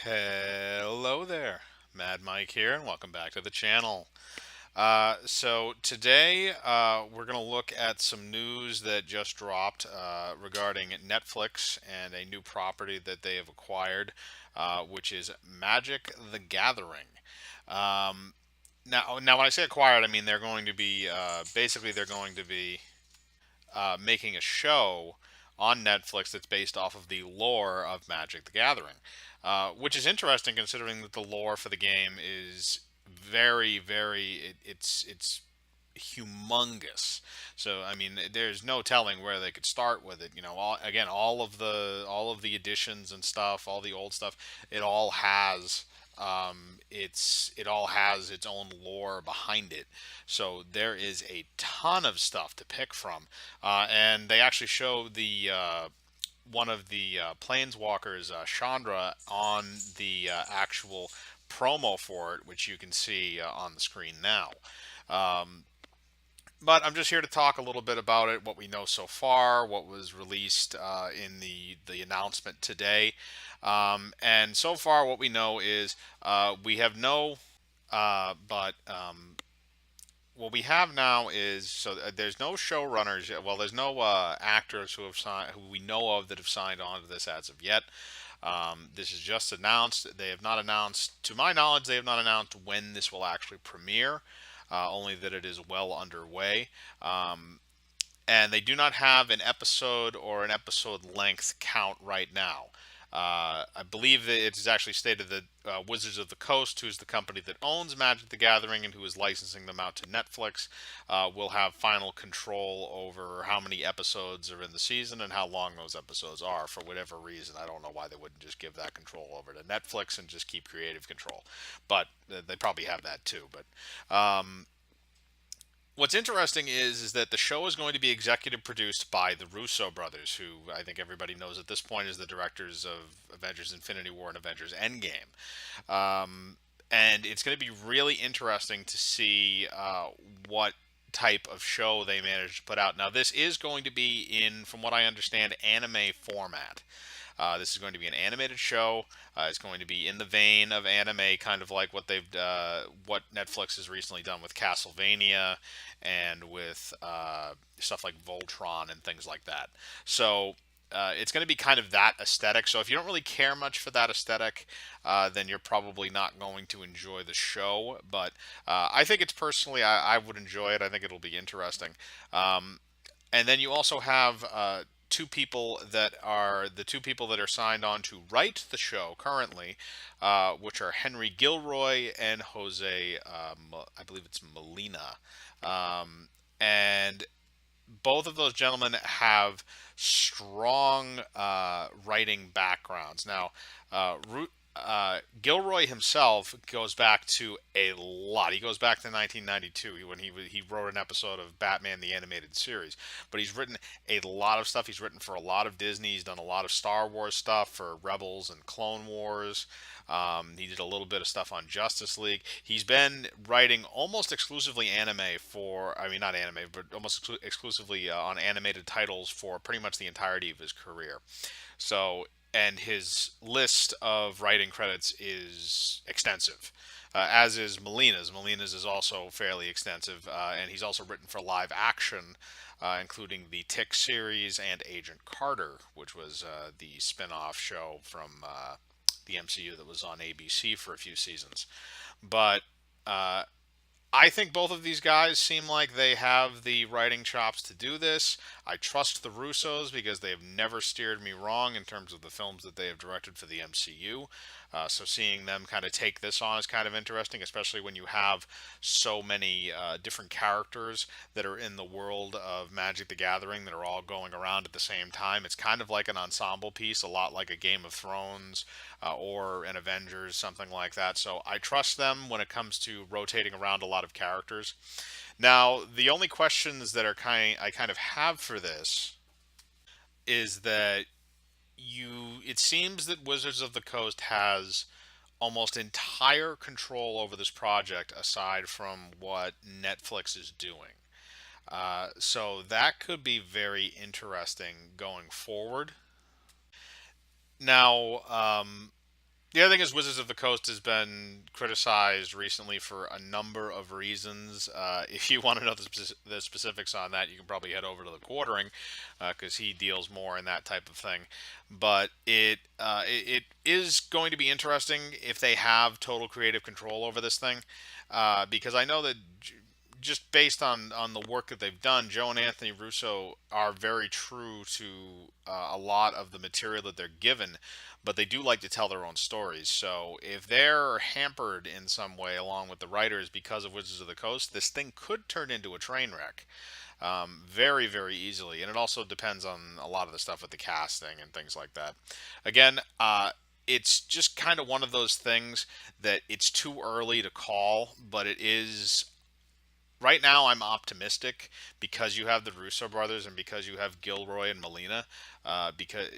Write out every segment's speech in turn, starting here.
Hello there, Mad Mike here, and welcome back to the channel. So today we're going to look at some news that just dropped regarding Netflix and a new property that they have acquired, which is Magic the Gathering. Um, now, when I say acquired, I mean they're going to be basically they're going to be making a show on Netflix that's based off of the lore of Magic the Gathering, which is interesting considering that the lore for the game is it's humongous. So I mean, there's no telling where they could start with it. Again, all of the additions and stuff, all the old stuff, it all has it all has its own lore behind it. So there is a ton of stuff to pick from, and they actually show the one of the planeswalkers, Chandra, on the actual promo for it, which you can see on the screen now. Um, but I'm just here to talk a little bit about it, what we know so far, what was released in the announcement today, and so far what we know is we have no, but what we have now is there's no showrunners yet. Well, there's no actors who have signed, who we know of that have signed on to this as of yet. This is just announced. They have not announced, to my knowledge, they have not announced when this will actually premiere. Only that it is well underway. And they do not have an episode or an episode length count right now. I believe that it is actually stated that Wizards of the Coast, who's the company that owns Magic the Gathering and who is licensing them out to Netflix, will have final control over how many episodes are in the season and how long those episodes are. For whatever reason, I don't know why they wouldn't just give that control over to Netflix and just keep creative control. But they probably have that too. But what's interesting is that the show is going to be executive produced by the Russo brothers, who I think everybody knows at this point is the directors of Avengers: Infinity War and Avengers: Endgame. And it's going to be really interesting to see what type of show they manage to put out. Now, this is going to be in, from what I understand, anime format. This is going to be an animated show. It's going to be in the vein of anime, kind of like what Netflix has recently done with Castlevania and with stuff like Voltron and things like that. So it's going to be kind of that aesthetic. So if you don't really care much for that aesthetic, then you're probably not going to enjoy the show. But I think it's personally, I would enjoy it. I think it'll be interesting. Um, and then you also have two people that are signed on to write the show currently, which are Henry Gilroy and Jose, I believe it's Molina, and both of those gentlemen have strong writing backgrounds. Now, Gilroy himself goes back to a lot. He goes back to 1992 when he wrote an episode of Batman the Animated Series. But he's written a lot of stuff. He's written for a lot of Disney. He's done a lot of Star Wars stuff for Rebels and Clone Wars. He did a little bit of stuff on Justice League. He's been writing almost exclusively anime for, I mean, not anime, but almost exclusively on animated titles for pretty much the entirety of his career. So, and his list of writing credits is extensive, as is Molina's. Molina's is also fairly extensive, and he's also written for live action, including the Tick series and Agent Carter, which was the spin off show from the MCU that was on ABC for a few seasons. But uh, I think both of these guys seem like they have the writing chops to do this. I trust the Russos because they have never steered me wrong in terms of the films that they have directed for the MCU. So seeing them kind of take this on is kind of interesting, especially when you have so many different characters that are in the world of Magic the Gathering that are all going around at the same time. It's kind of like an ensemble piece, a lot like a Game of Thrones or an Avengers, something like that. So I trust them when it comes to rotating around a lot of characters. Now, the only questions that I kind of have for this is that it seems that Wizards of the Coast has almost entire control over this project aside from what Netflix is doing. So that could be very interesting going forward. Now, The other thing is Wizards of the Coast has been criticized recently for a number of reasons. If you want to know the specifics on that, you can probably head over to the quartering because he deals more in that type of thing. But it is going to be interesting if they have total creative control over this thing, because I know that just based on the work that they've done, Joe and Anthony Russo are very true to a lot of the material that they're given, but they do like to tell their own stories. So if they're hampered in some way along with the writers because of Wizards of the Coast, this thing could turn into a train wreck very, very easily. And it also depends on a lot of the stuff with the casting and things like that. Again, it's just kind of one of those things that it's too early to call, but it is right now I'm optimistic because you have the Russo brothers and because you have Gilroy and Molina, because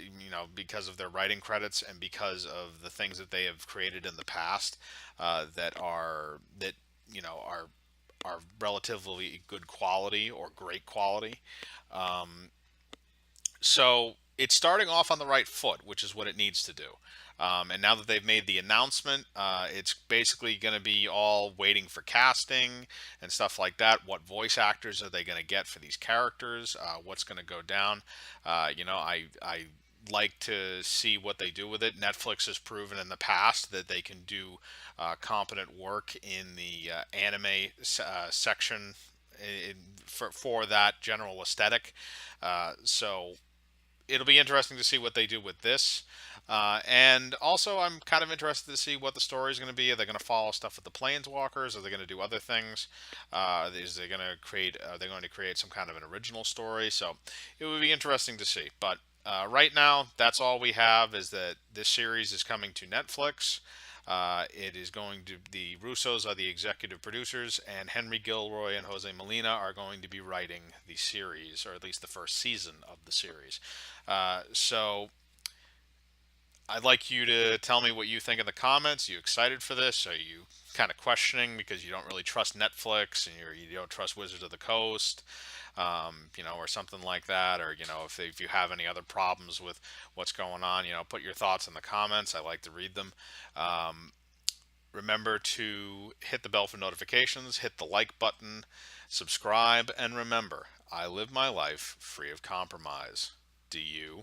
because of their writing credits and because of the things that they have created in the past that are relatively good quality or great quality. So it's starting off on the right foot, which is what it needs to do. And now that they've made the announcement, it's basically going to be all waiting for casting and stuff like that. What voice actors are they going to get for these characters? What's going to go down? I like to see what they do with it. Netflix has proven in the past that they can do competent work in the anime section for that general aesthetic. So it'll be interesting to see what they do with this. And also, I'm kind of interested to see what the story is going to be. Are they going to follow stuff with the Planeswalkers? Are they going to do other things? Is they going to create? Are they going to create some kind of an original story? So it would be interesting to see. But right now, that's all we have. Is that this series is coming to Netflix. It is going to the Russos are the executive producers, and Henry Gilroy and Jose Molina are going to be writing the series, or at least the first season of the series. So I'd like you to tell me what you think in the comments. Are you excited for this? Are you kind of questioning because you don't really trust Netflix and you don't trust Wizards of the Coast, or something like that? Or if you have any other problems with what's going on, put your thoughts in the comments. I like to read them. Um, Remember to hit the bell for notifications, hit the like button, subscribe, and remember, I live my life free of compromise. Do you?